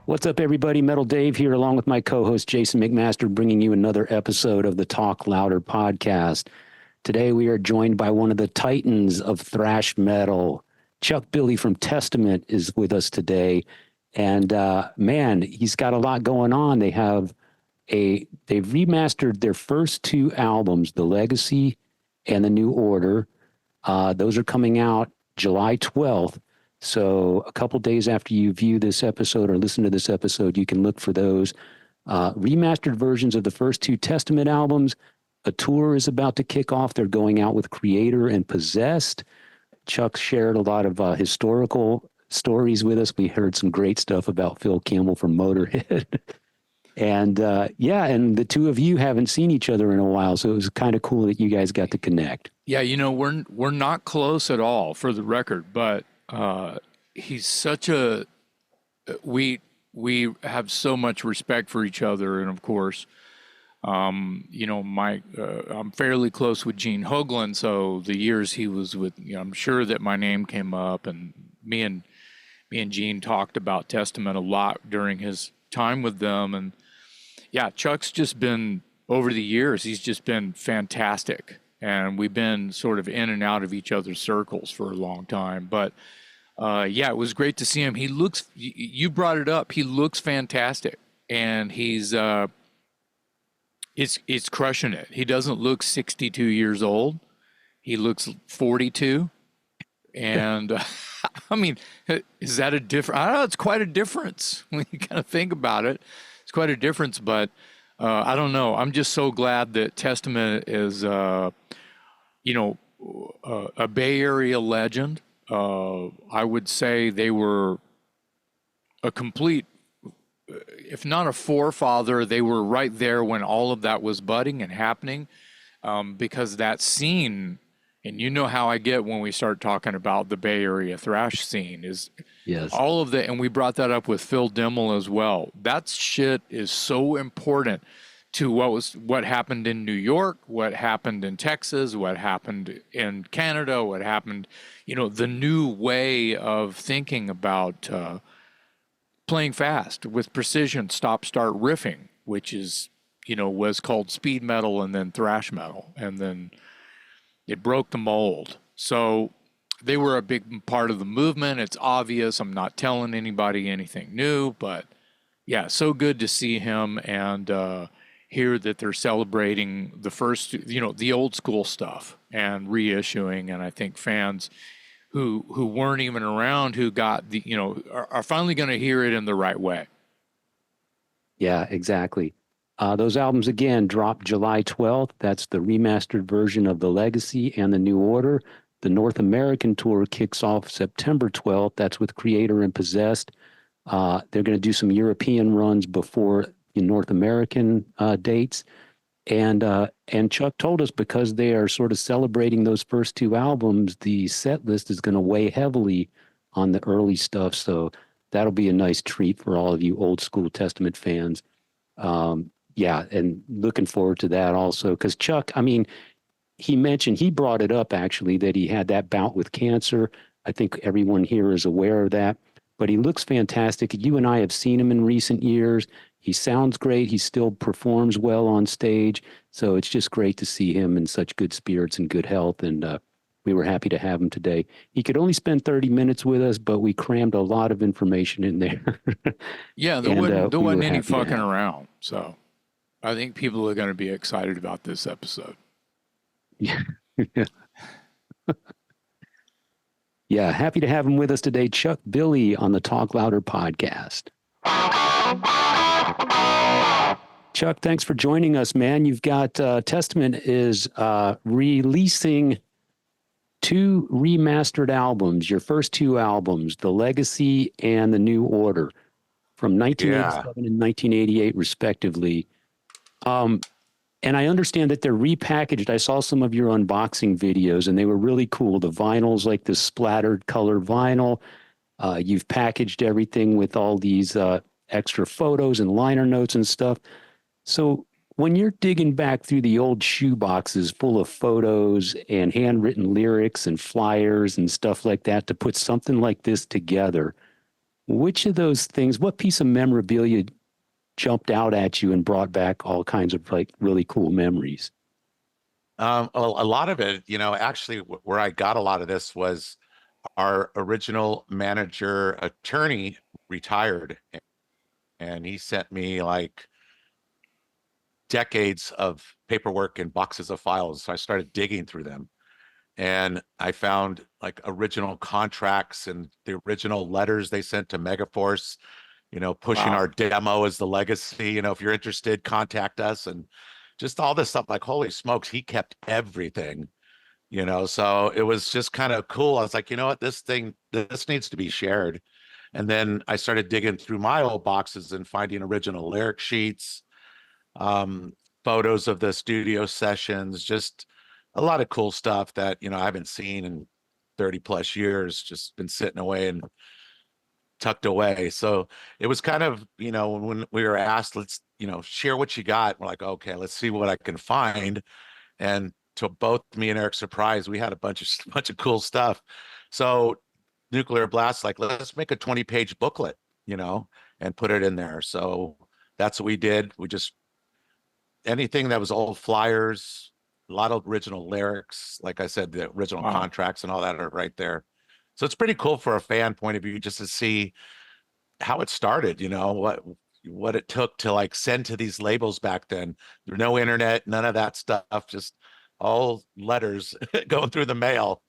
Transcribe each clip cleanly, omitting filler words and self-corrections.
What's up, everybody? Metal Dave here, along with my co-host Jason McMaster, bringing you another episode of the Talk Louder podcast. Today, we are joined by one of the titans of thrash metal. Chuck Billy from Testament is with us today. And man, he's got a lot going on. They've remastered their first two albums, The Legacy and The New Order. Those are coming out July 12th. So a couple days after you view this episode or listen to this episode, you can look for those remastered versions of the first two Testament albums. A tour is about to kick off. They're going out with Kreator and Possessed. Chuck shared a lot of historical stories with us. We heard some great stuff about Phil Campbell from Motorhead. And and the two of you haven't seen each other in a while, so it was kind of cool that you guys got to connect. Yeah, we're not close at all, for the record, but he's such a we have so much respect for each other, and of course, I'm fairly close with Gene Hoglan, so the years he was with, I'm sure that my name came up, and me and Gene talked about Testament a lot during his time with them, and yeah, Chuck's just been, over the years, he's just been fantastic. And we've been sort of in and out of each other's circles for a long time. But it was great to see him. He looks, you brought it up, he looks fantastic. And he's crushing it. He doesn't look 62 years old. He looks 42. And I mean, is that a difference? I don't know, it's quite a difference when you kind of think about it. It's quite a difference, but I don't know. I'm just so glad that Testament is, a Bay Area legend. I would say they were a complete, if not a forefather, they were right there when all of that was budding and happening, because that scene, and you know how I get when we start talking about the Bay Area thrash scene, is yes, all of that, and we brought that up with Phil Dimmel as well. That shit is so important to what happened in New York, what happened in Texas, what happened in Canada, what happened, the new way of thinking about playing fast with precision, stop-start riffing, which is, was called speed metal and then thrash metal, and then it broke the mold. So they were a big part of the movement. It's obvious. I'm not telling anybody anything new, but yeah, so good to see him and hear that they're celebrating the first, the old school stuff and reissuing. And I think fans who weren't even around, who got are finally going to hear it in the right way. Yeah, exactly. Those albums, again, drop July 12th. That's the remastered version of The Legacy and The New Order. The North American tour kicks off September 12th. That's with Kreator and Possessed. They're going to do some European runs before the North American dates. And Chuck told us, because they are sort of celebrating those first two albums, the set list is going to weigh heavily on the early stuff. So that'll be a nice treat for all of you old school Testament fans. And looking forward to that also, because Chuck, he brought it up actually, that he had that bout with cancer. I think everyone here is aware of that, but he looks fantastic. You and I have seen him in recent years. He sounds great. He still performs well on stage. So it's just great to see him in such good spirits and good health. And we were happy to have him today. He could only spend 30 minutes with us, but we crammed a lot of information in there. Yeah, there wasn't any fucking around. So I think people are going to be excited about this episode. Yeah. Yeah, happy to have him with us today. Chuck Billy on the Talk Louder podcast. Chuck, thanks for joining us, man. You've got Testament is releasing two remastered albums, your first two albums, The Legacy and The New Order, from 1987 and 1988, respectively. And I understand that they're repackaged. I saw some of your unboxing videos, and they were really cool. The vinyl's like this splattered color vinyl. You've packaged everything with all these extra photos and liner notes and stuff. So when you're digging back through the old shoe boxes full of photos and handwritten lyrics and flyers and stuff like that to put something like this together, Which of those things, what piece of memorabilia jumped out at you and brought back all kinds of like really cool memories? Well, a lot of it, actually, where I got a lot of this was our original manager attorney retired, and he sent me like decades of paperwork and boxes of files. So I started digging through them, and I found like original contracts and the original letters they sent to Megaforce, pushing Wow. our demo as the legacy. If you're interested, contact us, and just all this stuff. Like, holy smokes, he kept everything. So it was just kind of cool. I was like, you know what, this needs to be shared. And then I started digging through my old boxes and finding original lyric sheets, um, photos of the studio sessions, just a lot of cool stuff that, I haven't seen in 30 plus years, just been sitting away and tucked away. So it was kind of, when we were asked, let's, share what you got. We're like, okay, let's see what I can find. And to both me and Eric's surprise, we had a bunch of cool stuff. So Nuclear Blast, like, let's make a 20-page booklet, and put it in there. So that's what we did. We just anything that was old flyers, a lot of original lyrics, like I said, the original Wow. contracts and all that are right there. So it's pretty cool for a fan point of view just to see how it started, what it took to like send to these labels back then. There's no internet, none of that stuff, just all letters going through the mail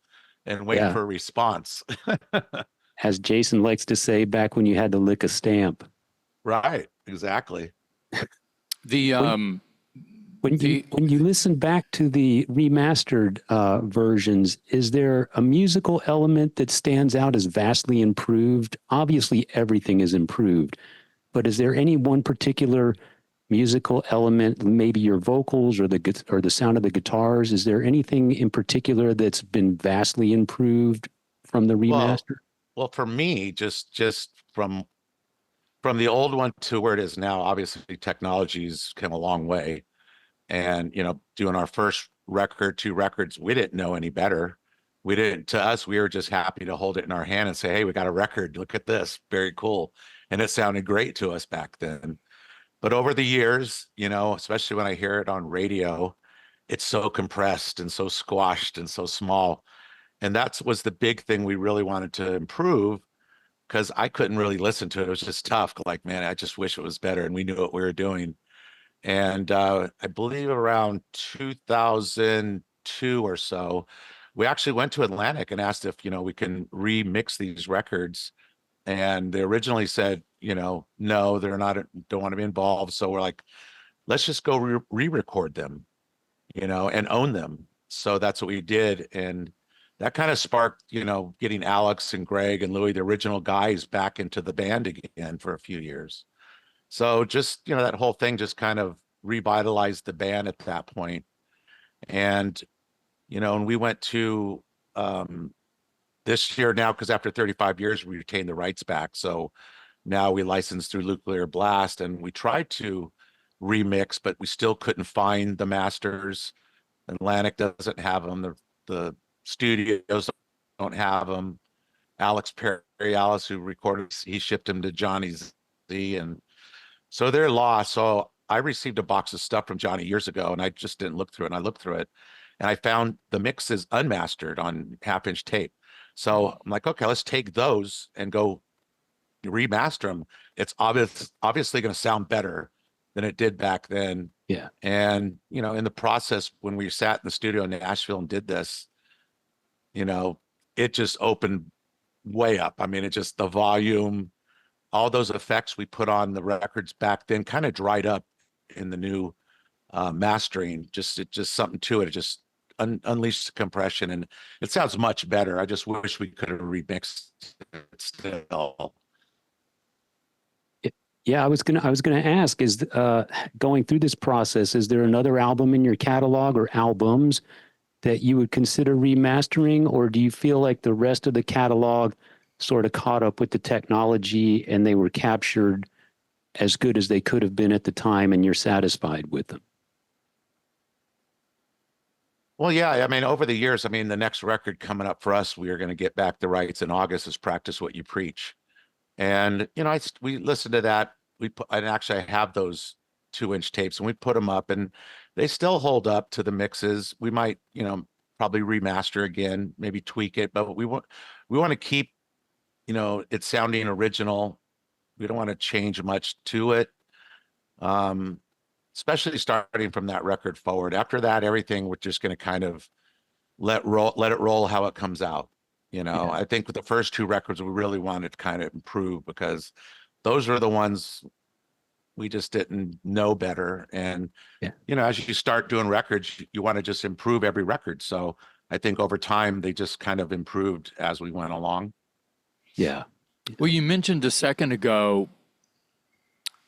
and waiting Yeah. for a response. As Jason likes to say, back when you had to lick a stamp. Right, exactly. The When, um when you the when you listen back to the remastered versions, is there a musical element that stands out as vastly improved? Obviously, everything is improved, but is there any one particular musical element, maybe your vocals or the sound of the guitars? Is there anything in particular that's been vastly improved from the Well, remaster? well, for me, just from the old one to where it is now, obviously technology's come a long way. And, doing our first record, two records, we didn't know any better. We didn't, to us, we were just happy to hold it in our hand and say, hey, we got a record. Look at this. Very cool. And it sounded great to us back then. But over the years, especially when I hear it on radio, it's so compressed and so squashed and so small. And that was the big thing we really wanted to improve because I couldn't really listen to it. It was just tough. Like, man, I just wish it was better. And we knew what we were doing. And I believe around 2002 or so, we actually went to Atlantic and asked if, we can remix these records. And they originally said, no, they're not, don't want to be involved. So we're like, let's just go re-record them, and own them. So that's what we did. And that kind of sparked, getting Alex and Greg and Louis, the original guys, back into the band again for a few years. So just, that whole thing just kind of revitalized the band at that point. And, and we went to this year now, because after 35 years, we retained the rights back. So now we license through Nuclear Blast, and we tried to remix, but we still couldn't find the masters. Atlantic doesn't have them. The studios don't have them. Alex Perry Alice, who recorded, he shipped them to Johnny Z, and so they're lost. So I received a box of stuff from Johnny years ago, and I just didn't look through it. And I looked through it, and I found the mixes unmastered on half-inch tape. So I'm like, okay, let's take those and go remaster them. It's obviously going to sound better than it did back then. Yeah. And in the process, when we sat in the studio in Nashville and did this, it just opened way up. I mean, it just the volume, all those effects we put on the records back then kind of dried up in the new mastering. Just something to it. It just unleashed the compression, and it sounds much better. I just wish we could have remixed it still. Yeah, I was gonna ask, is going through this process, is there another album in your catalog or albums that you would consider remastering, or do you feel like the rest of the catalog sort of caught up with the technology and they were captured as good as they could have been at the time and you're satisfied with them? Well, yeah, I mean, over the years, the next record coming up for us, we are going to get back the rights in August is Practice What You Preach. And we listened to that. And actually I have those 2-inch tapes, and we put them up, and they still hold up to the mixes. We might, probably remaster again, maybe tweak it, but we want to keep, it sounding original. We don't want to change much to it. Um, Especially starting from that record forward. After that, everything we're just going to kind of let it roll how it comes out. Yeah. I think with the first 2 records, we really wanted to kind of improve, because those are the ones we just didn't know better. And, Yeah. as you start doing records, you want to just improve every record. So I think over time, they just kind of improved as we went along. Yeah. Well, you mentioned a second ago,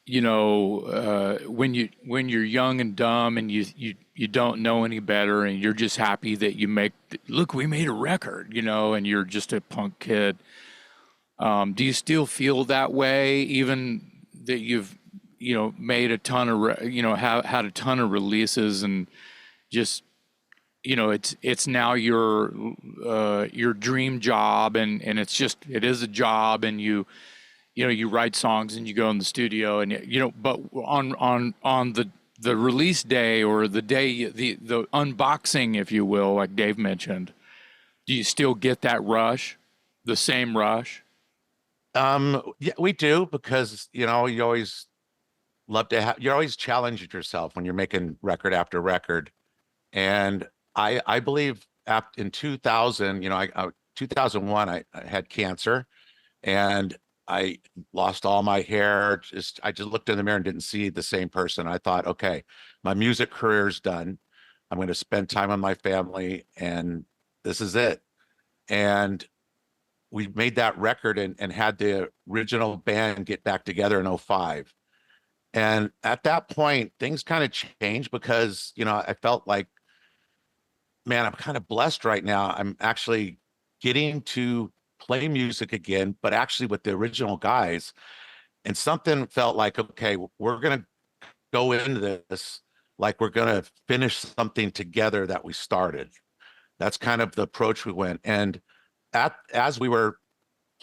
when you're young and dumb and you don't know any better, and you're just happy that look, we made a record, and you're just a punk kid. Do you still feel that way, even that you've, made a ton of, had a ton of releases, and just, it's now your dream job, and it is a job, and you write songs and you go in the studio, and but on the release day, or the day, the unboxing, if you will, like Dave mentioned, do you still get that rush, the same rush? Yeah, we do, because you always love to have, you're always challenging yourself when you're making record after record. And I believe in 2000, 2001, I had cancer, and I lost all my hair. I just looked in the mirror and didn't see the same person. I thought, okay, my music career's done. I'm going to spend time on my family, and this is it. And we made that record, and had the original band get back together in '05. And at that point, things kind of changed, because, I felt like, man, I'm kind of blessed right now. I'm actually getting to play music again, but actually with the original guys. And something felt like, okay, we're going to go into this like we're going to finish something together that we started. That's kind of the approach we went. And as we were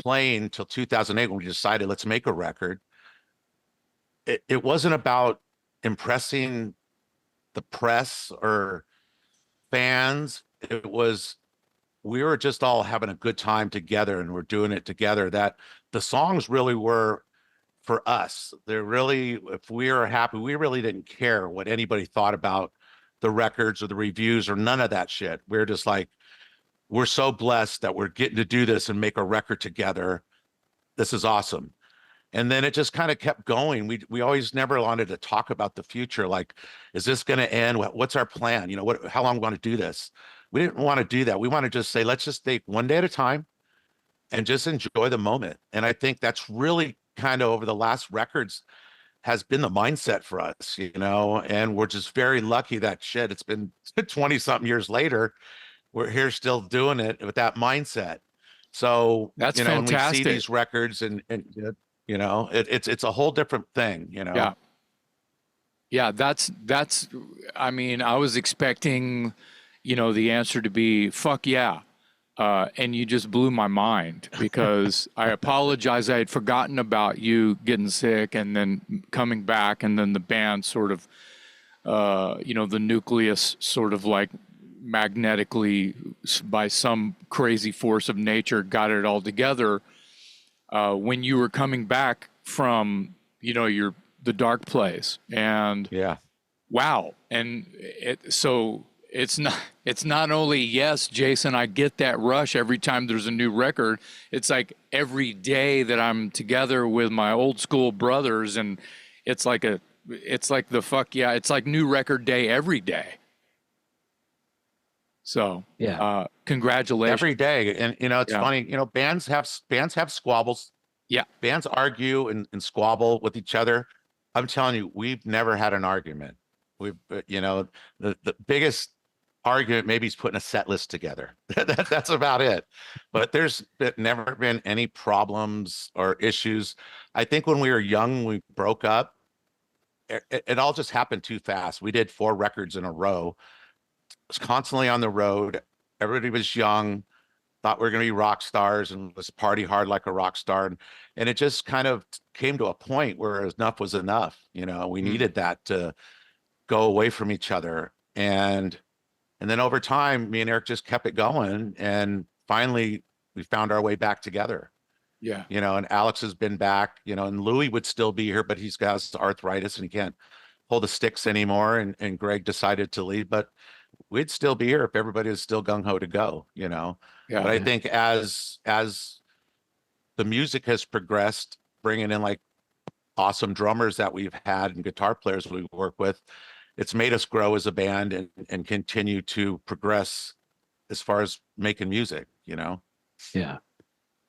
playing till 2008, when we decided let's make a record, it wasn't about impressing the press or fans. It was, we were just all having a good time together, and we're doing it together. That the songs really were for us. They're really, if we were happy, we really didn't care what anybody thought about the records or the reviews or none of that shit. We're just like, we're so blessed that we're getting to do this and make a record together. This is awesome. And then it just kind of kept going. We always never wanted to talk about the future. Like, is this going to end? What's our plan? How long we want to do this? We didn't want to do that. We want to just say, let's just take one day at a time and just enjoy the moment. And I think that's really kind of over the last records has been the mindset for us, and we're just very lucky that shit. It's been 20 something years later. We're here still doing it with that mindset. So, That's when we see fantastic. these records, and it's a whole different thing, Yeah. Yeah, that's, I mean, I was expecting, the answer to be fuck yeah. And you just blew my mind, because I apologize. I had forgotten about you getting sick and then coming back, and then the band sort of, the nucleus sort of like magnetically, by some crazy force of nature, got it all together. When you were coming back from, the dark place, and Yeah. wow. And so it's not only, yes, Jason, I get that rush every time there's a new record. It's like every day that I'm together with my old school brothers, and it's like the fuck yeah, it's like new record day every day. So Yeah. congratulations. Every day. And it's Yeah. funny, bands have squabbles. Yeah. Bands argue and squabble with each other. I'm telling you, we've never had an argument. We've, the biggest argument maybe is putting a set list together. That's about it. But there's never been any problems or issues. I think when we were young, we broke up. It all just happened too fast. We did 4 records in a row. Was constantly on the road. Everybody was young. thought we were going to be rock stars and let's party hard like a rock star. And it just kind of came to a point where enough was enough. You know, we needed that to go away from each other. And then over time, me and Eric just kept it going. And finally, we found our way back together. Yeah. You know, and Alex has been back, you know, and Louis would still be here, but he's got arthritis and he can't hold the sticks anymore. And Greg decided to leave, but we'd still be here if everybody was still gung-ho to go, you know. Yeah. But I think as the music has progressed, bringing in like awesome drummers that we've had and guitar players we work with, it's made us grow as a band and continue to progress as far as making music, you know? Yeah.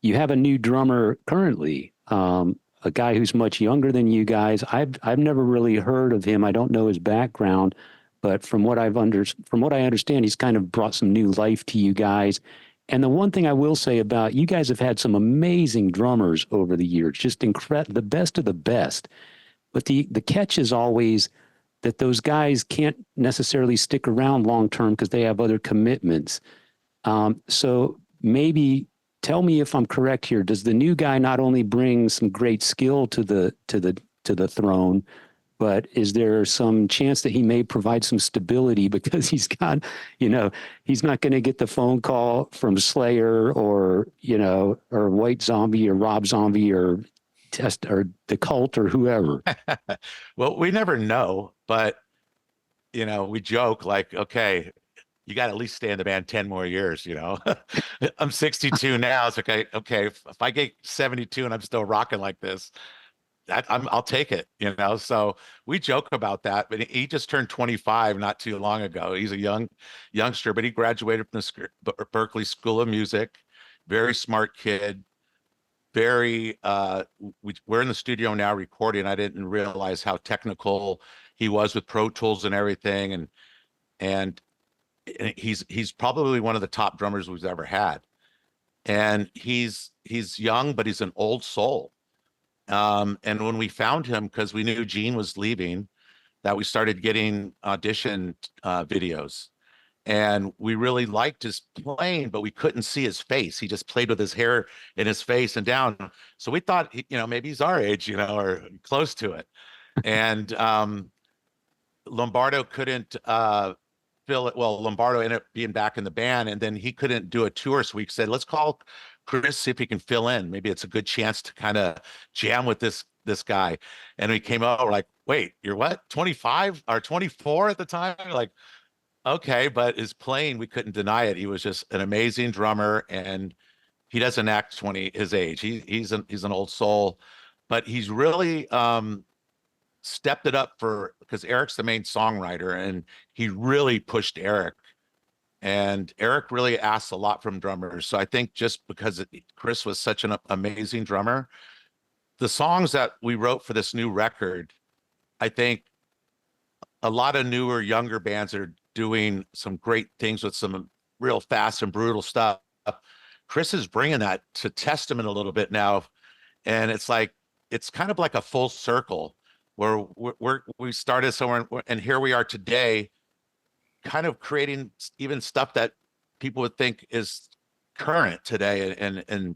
You have a new drummer currently, a guy who's much younger than you guys. I've never really heard of him. I don't know his background, but from what I understand, he's kind of brought some new life to you guys. And the one thing I will say about you guys have had some amazing drummers over the years, just the best of the best. But the catch is always that those guys can't necessarily stick around long term because they have other commitments. So maybe tell me if I'm correct here. Does the new guy not only bring some great skill to the throne, but is there some chance that he may provide some stability because he's got, you know, he's not going to get the phone call from Slayer or, you know, or White Zombie or Rob Zombie or the Cult or whoever. Well, we never know, but you know, we joke like, okay, you got to at least stay in the band 10 more years, you know. I'm 62 now. It's okay. If I get 72 and I'm still rocking like this, I'll take it, you know. So we joke about that, but he just turned 25 not too long ago. He's a youngster, but he graduated from the Berkeley School of Music. Very smart kid. We're in the studio now recording. I didn't realize how technical he was with Pro Tools and everything, and he's probably one of the top drummers we've ever had. And he's young, but he's an old soul. And when we found him, because we knew Gene was leaving, that we started getting audition videos. And we really liked his playing, but we couldn't see his face. He just played with his hair in his face and down. So we thought, you know, maybe he's our age, you know, or close to it. And Lombardo couldn't fill it. Well, Lombardo ended up being back in the band, and then he couldn't do a tour. So we said, let's call Chris, see if he can fill in. Maybe it's a good chance to kind of jam with this guy. And we came out, we're like, wait, you're what? 25 or 24 at the time? Like, okay, but his playing, we couldn't deny it. He was just an amazing drummer, and he doesn't act 20 his age. He's an old soul, but he's really stepped it up because Eric's the main songwriter, and he really pushed Eric. And Eric really asks a lot from drummers. So I think just because Chris was such an amazing drummer, the songs that we wrote for this new record, I think a lot of newer, younger bands are doing some great things with some real fast and brutal stuff. Chris is bringing that to Testament a little bit now. And it's kind of like a full circle where we started somewhere and here we are today, kind of creating even stuff that people would think is current today and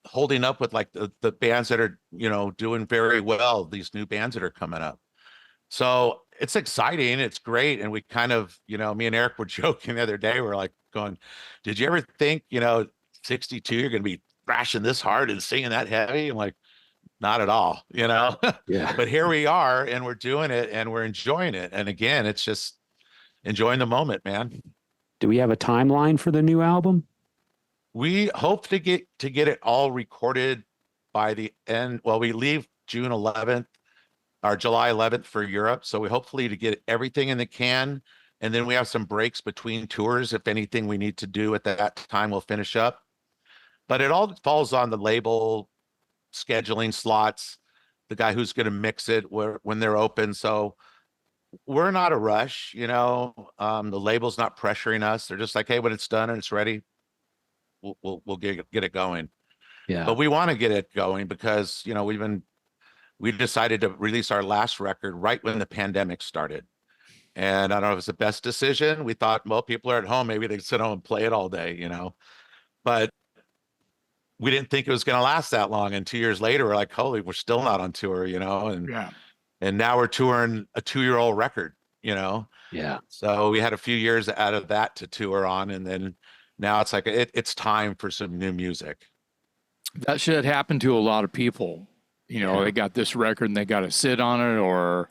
holding up with like the bands that are, you know, doing very well, these new bands that are coming up. So it's exciting. It's great. And we kind of, you know, me and Eric were joking the other day. We're like going, did you ever think, you know, 62, you're going to be thrashing this hard and singing that heavy? I'm like, not at all, you know. Yeah. But here we are, and we're doing it, and we're enjoying it. And again, it's just enjoying the moment, man. Do we have a timeline for the new album? We hope to get it all recorded by the end. Well, we leave June 11th or July 11th for Europe. So we hopefully to get everything in the can. And then we have some breaks between tours. If anything we need to do at that time, we'll finish up. But it all falls on the label scheduling slots, the guy who's going to mix it when they're open. So we're not a rush, you know. The label's not pressuring us. They're just like, hey, when it's done and it's ready, we'll get it going. Yeah. But we want to get it going because, you know, we decided to release our last record right when the pandemic started. And I don't know if it was the best decision. We thought, well, people are at home, maybe they sit home and play it all day, you know. But we didn't think it was going to last that long. And 2 years later, we're like, holy, we're still not on tour, you know. Yeah. And now we're touring a 2-year-old record, you know. Yeah. So we had a few years out of that to tour on, and then now it's like it's time for some new music. That should happen to a lot of people. You know, they got this record and they got to sit on it or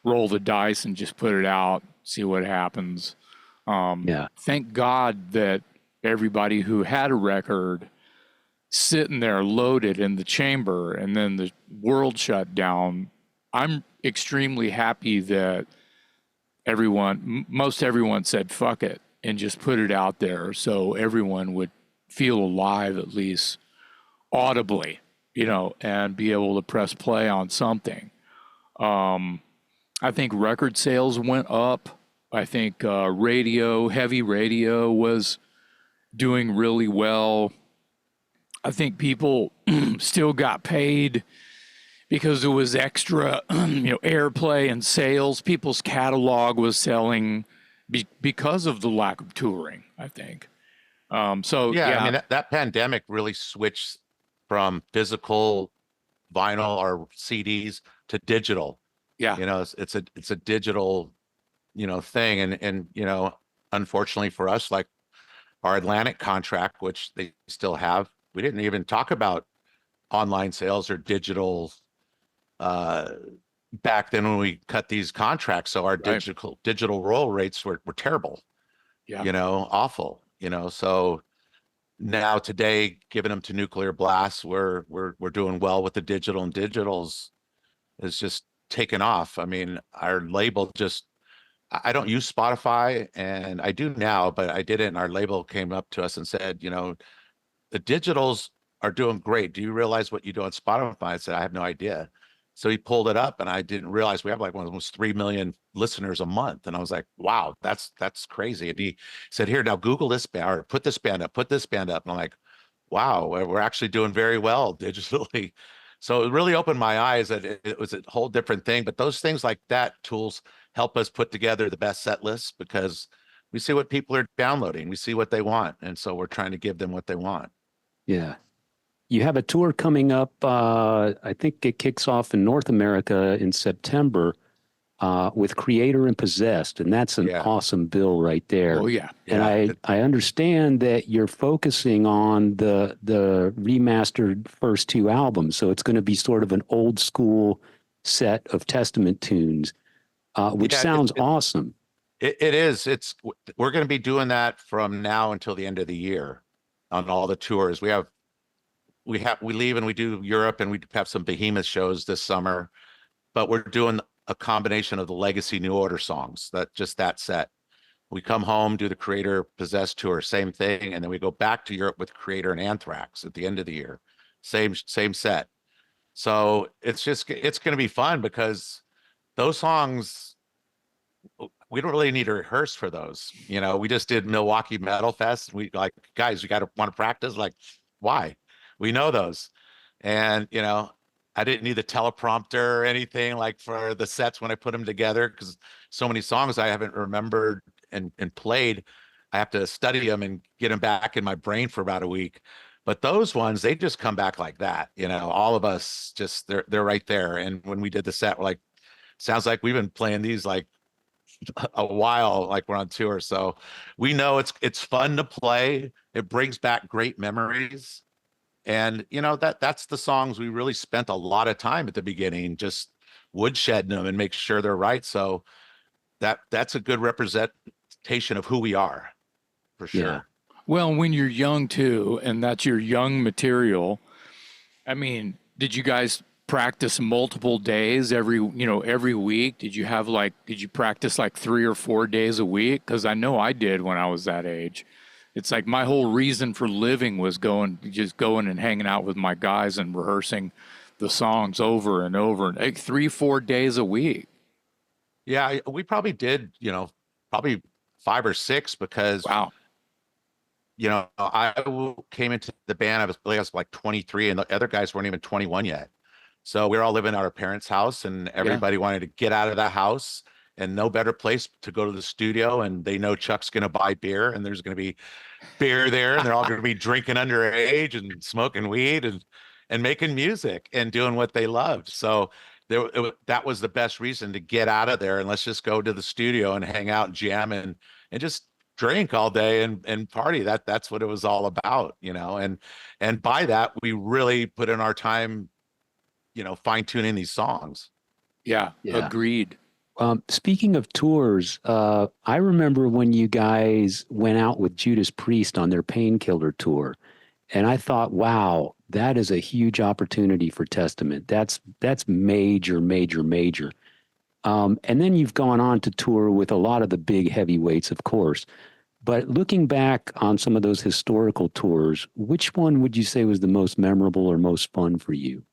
roll the dice and just put it out, see what happens. Thank God that everybody who had a record sitting there loaded in the chamber and then the world shut down. I'm extremely happy that most everyone said fuck it and just put it out there so everyone would feel alive, at least audibly, you know, and be able to press play on something. I think record sales went up. I think heavy radio was doing really well. I think people still got paid because there was extra, airplay and sales. People's catalog was selling because of the lack of touring, I think. I mean, that pandemic really switched from physical vinyl or CDs to digital. Yeah. You know, it's a digital, thing. And, unfortunately for us, like our Atlantic contract, which they still have, we didn't even talk about online sales or digital back then when we cut these contracts. So our digital roll rates were terrible, awful, so now today, giving them to Nuclear Blast, we're doing well with the digital, and digital's is just taken off. I mean, our label I don't use Spotify, and I do now, but I didn't. And our label came up to us and said, the digitals are doing great. Do you realize what you do on Spotify? I said, I have no idea. So he pulled it up, and I didn't realize we have like almost 3 million listeners a month. And I was like, wow, that's crazy. And he said, here, now Google this band, or put this band up. And I'm like, wow, we're actually doing very well digitally. So it really opened my eyes that it was a whole different thing. But those things like that, tools help us put together the best set lists because we see what people are downloading. We see what they want. And so we're trying to give them what they want. Yeah. You have a tour coming up. I think it kicks off in North America in September with Kreator and Possessed, and that's an awesome bill right there. Oh yeah. And I understand that you're focusing on the remastered first 2 albums, so it's going to be sort of an old school set of Testament tunes, which sounds awesome. It is. We're going to be doing that from now until the end of the year on all the tours. We leave and we do Europe, and we have some behemoth shows this summer, but we're doing a combination of the Legacy New Order songs, that set. We come home, do the Kreator Possessed tour, same thing, and then we go back to Europe with Kreator and Anthrax at the end of the year. Same set. So it's going to be fun because those songs, we don't really need to rehearse for those. We just did Milwaukee Metal Fest. We like, guys, you want to practice? Like, why? We know those. And, I didn't need the teleprompter or anything like for the sets when I put them together, because so many songs I haven't remembered and played. I have to study them and get them back in my brain for about a week. But those ones, they just come back like that. All of us they're right there. And when we did the set, we're like, sounds like we've been playing these like a while, like we're on tour. So we know it's fun to play. It brings back great memories. And that's the songs we really spent a lot of time at the beginning, just woodshedding them and make sure they're right. So that's a good representation of who we are, for sure. Yeah. Well, when you're young too, and that's your young material, I mean, did you guys practice multiple days every week? Did you practice like 3 or 4 days a week? Because I know I did when I was that age. It's like my whole reason for living was going and hanging out with my guys and rehearsing the songs over and over, and like 3-4 days a week. Yeah, we probably did, probably 5 or 6 because, wow. I came into the band, I was like 23, and the other guys weren't even 21 yet. So we were all living at our parents' house, and everybody wanted to get out of the house and no better place to go to the studio. And they know Chuck's going to buy beer, and there's going to be beer there, and they're all going to be drinking underage and smoking weed and making music and doing what they loved. So that was the best reason to get out of there, and let's just go to the studio and hang out and jam and just drink all day and party. That's what it was all about, you know. And by that, we really put in our time, you know, fine tuning these songs. Yeah, Yeah. agreed. Speaking of tours, I remember when you guys went out with Judas Priest on their Painkiller tour, and I thought, wow, that is a huge opportunity for Testament. That's major, major, major. And then you've gone on to tour with a lot of the big heavyweights, of course. But looking back on some of those historical tours, which one would you say was the most memorable or most fun for you?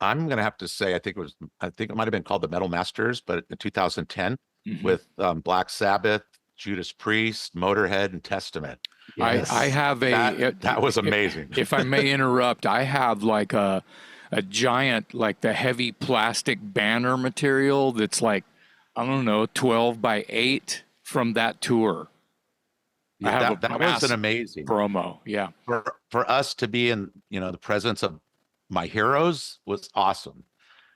I'm gonna have to say, I think it might have been called the Metal Masters, but in 2010 Mhm. with Black Sabbath, Judas Priest, Motorhead, and Testament. Yes. I have That was amazing. If I may interrupt, I have like a giant, like the heavy plastic banner material that's like, I don't know, 12 by 8 from that tour. I Yeah, have that was an massive amazing promo. Yeah. for us to be in, you know, the presence of my heroes was awesome.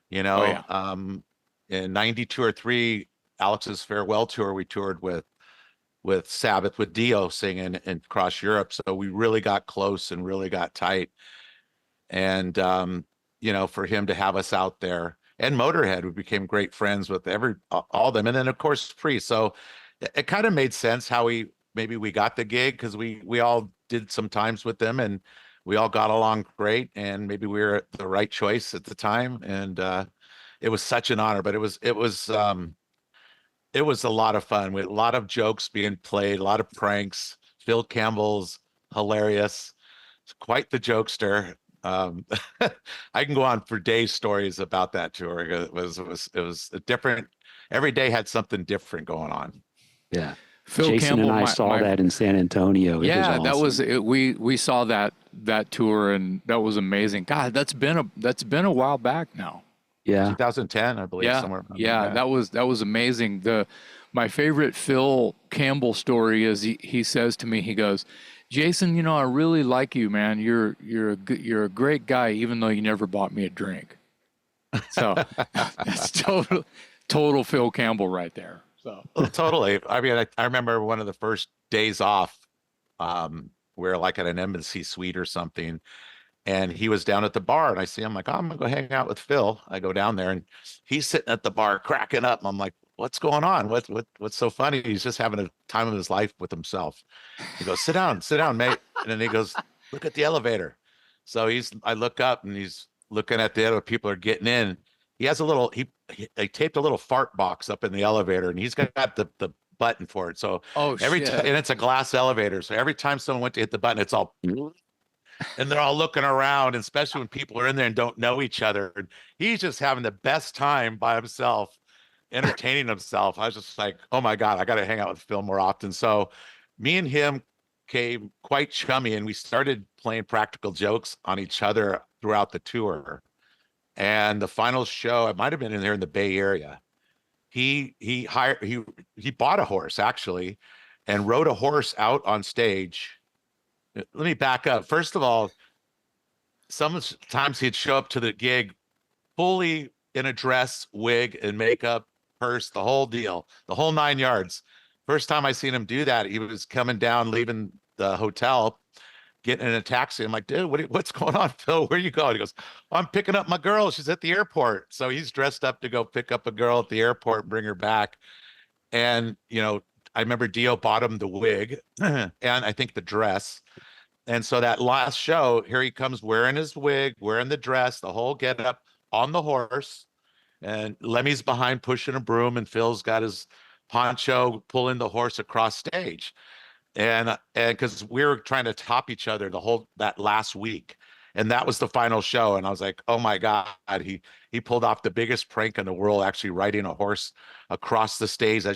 You know, Oh, yeah. in 92 or 3, Alex's farewell tour, we toured with Sabbath, with Dio singing and across Europe. So we really got close and really got tight. And you know, for him to have us out there, and Motorhead, we became great friends with all of them. And then of course Priest. So it kind of made sense how we got the gig, because we all did some times with them and we all got along great, and maybe we were the right choice at the time. And it was such an honor. But it was a lot of fun with a lot of jokes being played, a lot of pranks. Phil Campbell's hilarious. It's quite the jokester. I can go on for days stories about that tour. It was a different. Every day had something different going on. Yeah. Phil Jason Campbell, and I saw that in San Antonio. Yeah, It was that awesome. was it. We saw that tour, and that was amazing. God, that's been a while back now. Yeah. 2010, I believe, Yeah, somewhere around yeah, there. that was amazing. My favorite Phil Campbell story is he says to me, he goes, "Jason, you know, I really like you, man. You're a great guy, even though you never bought me a drink." So that's total Phil Campbell right there. So Well, totally. I mean, I remember one of the first days off. We were like at an embassy suite or something, and he was down at the bar, and I see him, like, oh, I'm gonna go hang out with Phil. I go down there, and he's sitting at the bar cracking up. I'm like, what's going on? What's so funny? He's just having a time of his life with himself. He goes, sit down, mate. And then he goes, look at the elevator. So I look up, and he's looking at the other people are getting in. He has a little, they taped a little fart box up in the elevator, and he's got the button for it. So every time, and it's a glass elevator. So every time someone went to hit the button, it's all, and they're all looking around, and especially when people are in there and don't know each other. And he's just having the best time by himself, entertaining himself. I was just like, oh my God, I got to hang out with Phil more often. So me and him came quite chummy, and we started playing practical jokes on each other throughout the tour. And the final show, I might have been in there in the Bay Area. He bought a horse actually, and rode a horse out on stage. Let me back up. First of all, sometimes he'd show up to the gig fully in a dress, wig, and makeup, purse, the whole deal, the whole 9 yards. First time I seen him do that, he was coming down, leaving the hotel, getting in a taxi. I'm like, dude, what's going on, Phil? Where you going? He goes, I'm picking up my girl. She's at the airport. So he's dressed up to go pick up a girl at the airport and bring her back. And, you know, I remember Dio bought him the wig and I think the dress. And so that last show, here he comes wearing his wig, wearing the dress, the whole get up on the horse. And Lemmy's behind pushing a broom, and Phil's got his poncho pulling the horse across stage. And because we were trying to top each other that last week. And that was the final show. And I was like, oh my God, he pulled off the biggest prank in the world, actually riding a horse across the stage,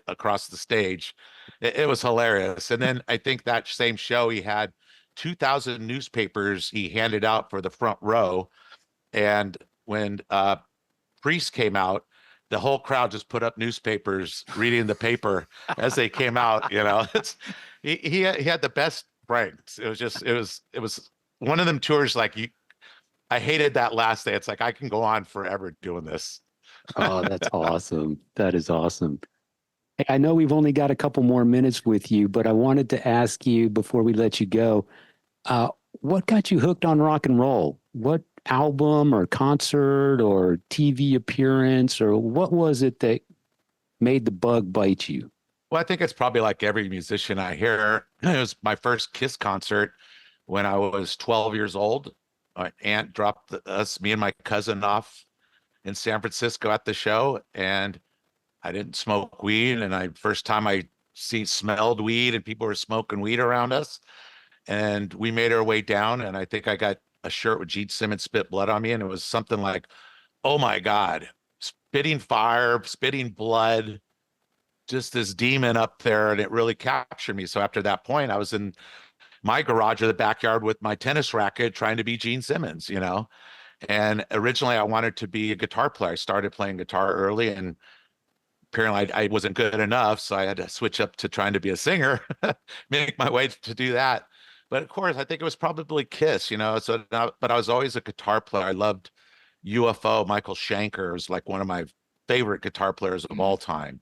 across the stage. It was hilarious. And then I think that same show, he had 2,000 newspapers he handed out for the front row. And when Priest came out, the whole crowd just put up newspapers, reading the paper as they came out. You know, he had the best pranks. It was one of them tours like you. I hated that last day. It's like I can go on forever doing this. Oh, that's awesome. That is awesome. Hey, I know we've only got a couple more minutes with you, but I wanted to ask you before we let you go, what got you hooked on rock and roll? What album or concert or TV appearance, or what was it that made the bug bite you? Well, I think it's probably like every musician I hear. It was my first Kiss concert when I was 12 years old. My aunt dropped me and my cousin off in San Francisco at the show, and I didn't smoke weed. And first time I smelled weed, and people were smoking weed around us. And we made our way down, and I think I got a shirt with Gene Simmons spit blood on me, and it was something like, oh my God, spitting fire, spitting blood, just this demon up there, and it really captured me. So after that point, I was in my garage or the backyard with my tennis racket trying to be Gene Simmons, you know. And originally I wanted to be a guitar player. I started playing guitar early, and apparently I wasn't good enough, so I had to switch up to trying to be a singer, make my way to do that. But of course, I think it was probably Kiss, you know. So now, but I was always a guitar player. I loved UFO. Michael Schenker was like one of my favorite guitar players of all time.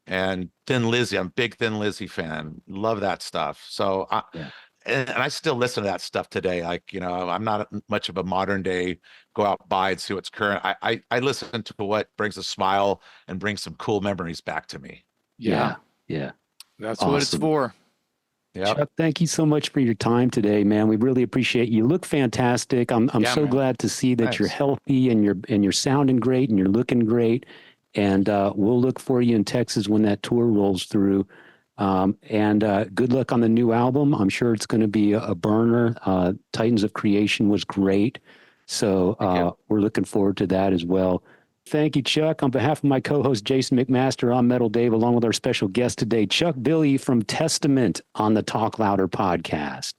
And Thin Lizzy, I'm a big Thin Lizzy fan. Love that stuff. So Yeah. And I still listen to that stuff today. Like, you know, I'm not much of a modern day go out buy and see what's current. I listen to what brings a smile and brings some cool memories back to me. Yeah. Yeah. That's what it's for. Yeah. Chuck, thank you so much for your time today, man. We really appreciate you. You look fantastic. I'm Yeah, so man. glad to see that you're Thanks. healthy and you're sounding great and you're looking great. And we'll look for you in Texas when that tour rolls through. And good luck on the new album. I'm sure it's going to be a burner. Titans of Creation was great. So we're looking forward to that as well. Thank you, Chuck. On behalf of my co-host, Jason McMaster, I'm Metal Dave, along with our special guest today, Chuck Billy from Testament on the Talk Louder podcast.